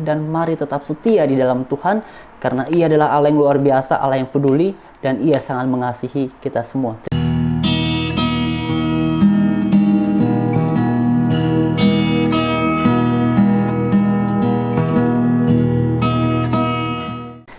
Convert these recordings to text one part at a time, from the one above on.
dan mari tetap setia di dalam Tuhan, karena Ia adalah Allah yang luar biasa, Allah yang peduli, dan Ia sangat mengasihi kita semua.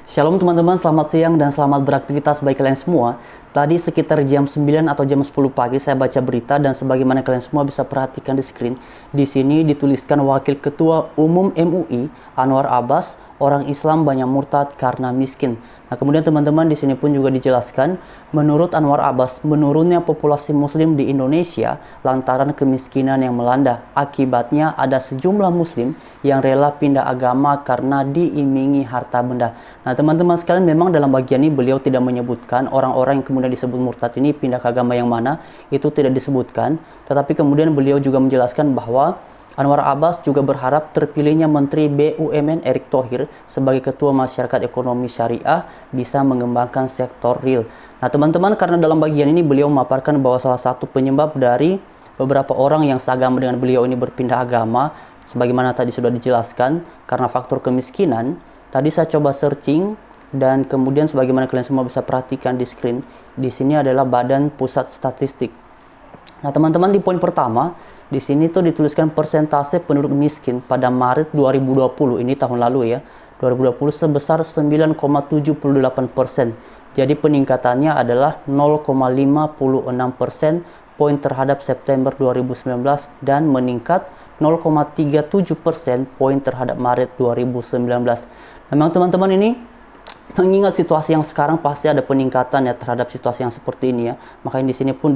Shalom teman-teman, selamat siang dan selamat beraktivitas bagi kalian semua. Tadi sekitar jam 9 atau jam 10 pagi saya baca berita, dan sebagaimana kalian semua bisa perhatikan di screen, di sini dituliskan Wakil Ketua Umum MUI Anwar Abbas, orang Islam banyak murtad karena miskin. Nah, kemudian teman-teman di sini pun juga dijelaskan, menurut Anwar Abbas, menurunnya populasi muslim di Indonesia lantaran kemiskinan yang melanda. Akibatnya ada sejumlah muslim yang rela pindah agama karena diimingi harta benda. Nah, teman-teman sekalian, memang dalam bagian ini beliau tidak menyebutkan orang-orang yang kemudian disebut murtad ini pindah ke agama yang mana, itu tidak disebutkan. Tetapi kemudian beliau juga menjelaskan bahwa Anwar Abbas juga berharap terpilihnya Menteri BUMN Erick Thohir sebagai Ketua Masyarakat Ekonomi Syariah bisa mengembangkan sektor real. Nah teman-teman, karena dalam bagian ini beliau memaparkan bahwa salah satu penyebab dari beberapa orang yang seagama dengan beliau ini berpindah agama, sebagaimana tadi sudah dijelaskan, karena faktor kemiskinan. Tadi saya coba searching, dan kemudian sebagaimana kalian semua bisa perhatikan di screen, di sini adalah Badan Pusat Statistik. Nah teman-teman, di poin pertama, di sini tuh dituliskan persentase penduduk miskin pada Maret 2020, ini tahun lalu ya, 2020 sebesar 9,78%. Jadi peningkatannya adalah 0,56% poin terhadap September 2019 dan meningkat 0,37% poin terhadap Maret 2019. Memang teman-teman, ini mengingat situasi yang sekarang pasti ada peningkatan ya terhadap situasi yang seperti ini ya. Makanya di sini pun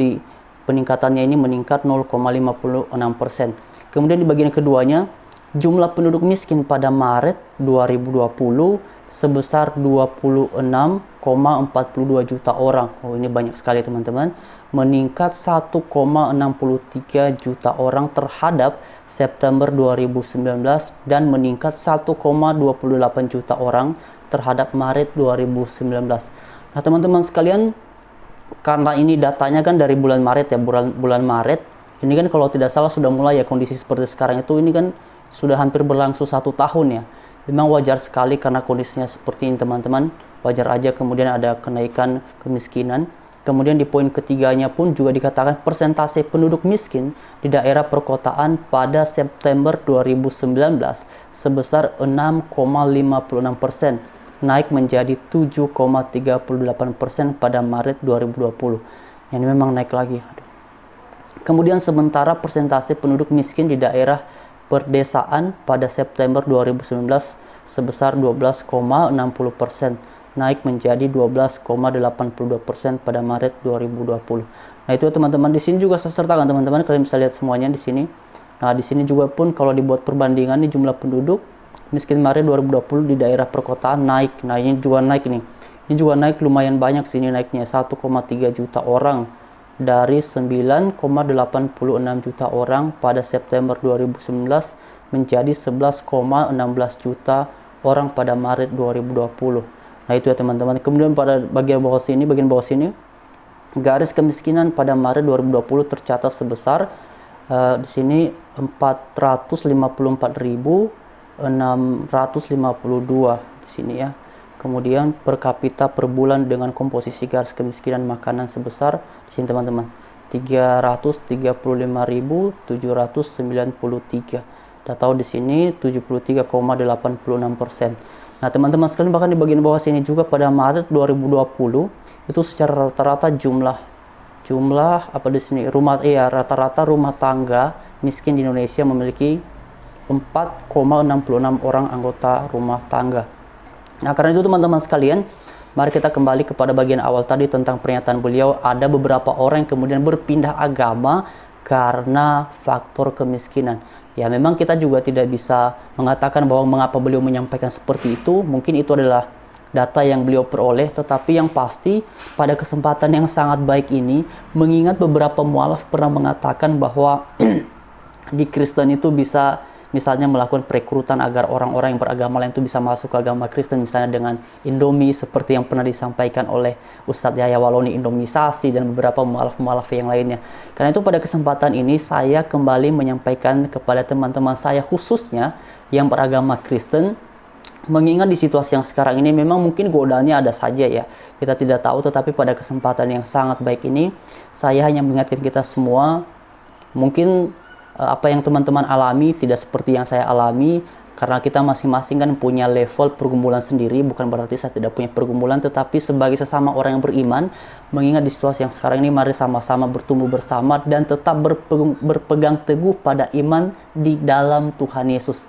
peningkatannya ini meningkat 0,56%. Kemudian di bagian keduanya, jumlah penduduk miskin pada Maret 2020 sebesar 26,42 juta orang. Oh, ini banyak sekali teman-teman. Meningkat 1,63 juta orang terhadap September 2019 dan meningkat 1,28 juta orang terhadap Maret 2019. Nah, teman-teman sekalian, karena ini datanya kan dari bulan Maret ya, bulan Maret ini kan kalau tidak salah sudah mulai ya kondisi seperti sekarang itu, ini kan sudah hampir berlangsung 1 tahun ya. Memang wajar sekali karena kondisinya seperti ini teman-teman, wajar aja kemudian ada kenaikan kemiskinan. Kemudian di poin ketiganya pun juga dikatakan persentase penduduk miskin di daerah perkotaan pada September 2019 sebesar 6,56%. naik menjadi 7,38% pada Maret 2020. Ini memang naik lagi. Kemudian sementara persentase penduduk miskin di daerah perdesaan pada September 2019 sebesar 12,60%, naik menjadi 12,82% pada Maret 2020. Nah itu teman-teman, di sini juga saya sertakan teman-teman, kalian bisa lihat semuanya di sini. Nah di sini juga pun kalau dibuat perbandingan nih, jumlah penduduk miskin Maret 2020 di daerah perkotaan naik. Nah ini juga naik nih. Ini juga naik lumayan banyak sini naiknya, 1,3 juta orang dari 9,86 juta orang pada September 2019 menjadi 11,16 juta orang pada Maret 2020. Nah itu ya teman-teman. Kemudian pada bagian bawah sini, garis kemiskinan pada Maret 2020 tercatat sebesar di sini 454.652 di sini ya. Kemudian per kapita per bulan dengan komposisi garis kemiskinan makanan sebesar di sini teman-teman 335.793. Udah tahu di sini 73,86%. Nah, teman-teman sekalian, bahkan di bagian bawah sini juga pada Maret 2020 itu secara rata-rata jumlah apa di sini rata-rata rumah tangga miskin di Indonesia memiliki 4,66 orang anggota rumah tangga. Nah, karena itu teman-teman sekalian, mari kita kembali kepada bagian awal tadi tentang pernyataan beliau. Ada beberapa orang yang kemudian berpindah agama karena faktor kemiskinan. Ya, memang kita juga tidak bisa mengatakan bahwa mengapa beliau menyampaikan seperti itu. Mungkin itu adalah data yang beliau peroleh, tetapi yang pasti pada kesempatan yang sangat baik ini, mengingat beberapa mualaf pernah mengatakan bahwa di Kristen itu bisa misalnya melakukan perekrutan agar orang-orang yang beragama lain itu bisa masuk ke agama Kristen, misalnya dengan Indomie seperti yang pernah disampaikan oleh Ustadz Yahya Waloni, Indomisasi dan beberapa mualaf-mualaf yang lainnya. Karena itu pada kesempatan ini saya kembali menyampaikan kepada teman-teman saya khususnya yang beragama Kristen, mengingat di situasi yang sekarang ini memang mungkin godaannya ada saja ya, kita tidak tahu, tetapi pada kesempatan yang sangat baik ini saya hanya mengingatkan kita semua, mungkin apa yang teman-teman alami tidak seperti yang saya alami, karena kita masing-masing kan punya level pergumulan sendiri. Bukan berarti saya tidak punya pergumulan, tetapi sebagai sesama orang yang beriman, mengingat di situasi yang sekarang ini, mari sama-sama bertumbuh bersama dan tetap berpegang teguh pada iman di dalam Tuhan Yesus.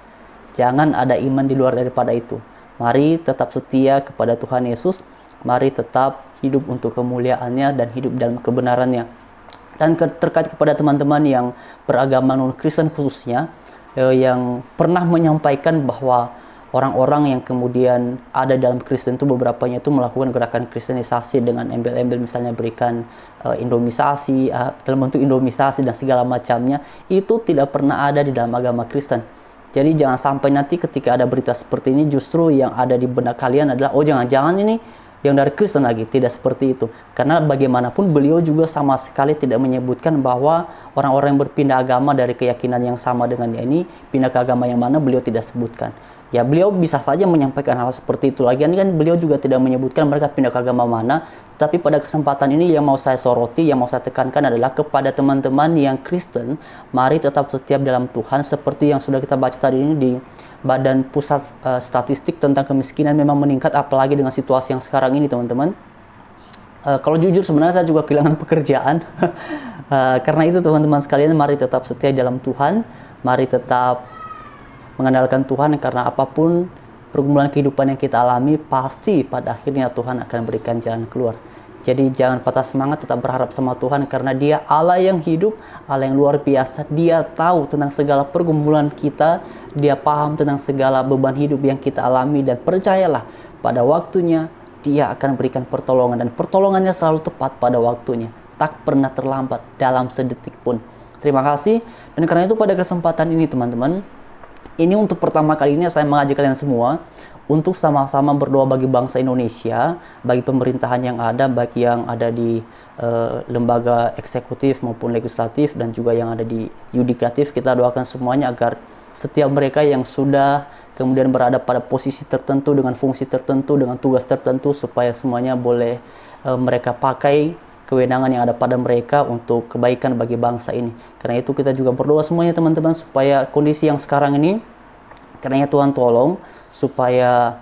Jangan ada iman di luar daripada itu. Mari tetap setia kepada Tuhan Yesus, mari tetap hidup untuk kemuliaannya dan hidup dalam kebenarannya. Dan terkait kepada teman-teman yang beragama non-Kristen khususnya, yang pernah menyampaikan bahwa orang-orang yang kemudian ada dalam Kristen itu beberapanya itu melakukan gerakan kristenisasi dengan embel-embel, misalnya berikan indomisasi, dalam bentuk indomisasi dan segala macamnya, itu tidak pernah ada di dalam agama Kristen. Jadi jangan sampai nanti ketika ada berita seperti ini justru yang ada di benak kalian adalah, oh jangan-jangan ini yang dari Kristen lagi. Tidak seperti itu, karena bagaimanapun beliau juga sama sekali tidak menyebutkan bahwa orang-orang yang berpindah agama dari keyakinan yang sama dengannya ini pindah ke agama yang mana, beliau tidak sebutkan. Ya, beliau bisa saja menyampaikan hal seperti itu. Lagian kan beliau juga tidak menyebutkan mereka pindah ke agama mana. Tapi pada kesempatan ini yang mau saya soroti, yang mau saya tekankan adalah kepada teman-teman yang Kristen, mari tetap setia dalam Tuhan. Seperti yang sudah kita baca tadi ini di Badan Pusat Statistik tentang kemiskinan memang meningkat, apalagi dengan situasi yang sekarang ini, teman-teman. Kalau jujur sebenarnya saya juga kehilangan pekerjaan. Karena itu teman-teman sekalian, mari tetap setia dalam Tuhan. Mari tetap mengandalkan Tuhan, karena apapun pergumulan kehidupan yang kita alami, pasti pada akhirnya Tuhan akan berikan jalan keluar. Jadi jangan patah semangat, tetap berharap sama Tuhan, karena Dia Allah yang hidup, Allah yang luar biasa. Dia tahu tentang segala pergumulan kita, Dia paham tentang segala beban hidup yang kita alami, dan percayalah pada waktunya Dia akan berikan pertolongan, dan pertolongannya selalu tepat pada waktunya, tak pernah terlambat dalam sedetik pun. Terima kasih. Dan karena itu pada kesempatan ini teman-teman, ini untuk pertama kalinya saya mengajak kalian semua untuk sama-sama berdoa bagi bangsa Indonesia, bagi pemerintahan yang ada, baik yang ada di lembaga eksekutif maupun legislatif, dan juga yang ada di yudikatif. Kita doakan semuanya agar setiap mereka yang sudah kemudian berada pada posisi tertentu, dengan fungsi tertentu, dengan tugas tertentu, supaya semuanya boleh mereka pakai kewenangan yang ada pada mereka untuk kebaikan bagi bangsa ini. Karena itu kita juga berdoa semuanya teman-teman, supaya kondisi yang sekarang ini, karena Tuhan tolong supaya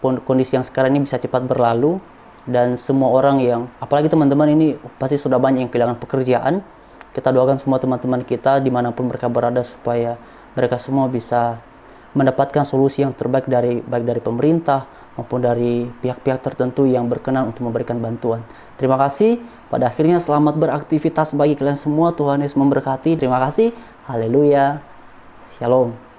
kondisi yang sekarang ini bisa cepat berlalu, dan semua orang yang, apalagi teman-teman ini pasti sudah banyak yang kehilangan pekerjaan. Kita doakan semua teman-teman kita dimanapun mereka berada, supaya mereka semua bisa mendapatkan solusi yang terbaik baik dari pemerintah maupun dari pihak-pihak tertentu yang berkenan untuk memberikan bantuan. Terima kasih. Pada akhirnya selamat beraktivitas bagi kalian semua. Tuhan Yesus memberkati. Terima kasih. Haleluya. Shalom.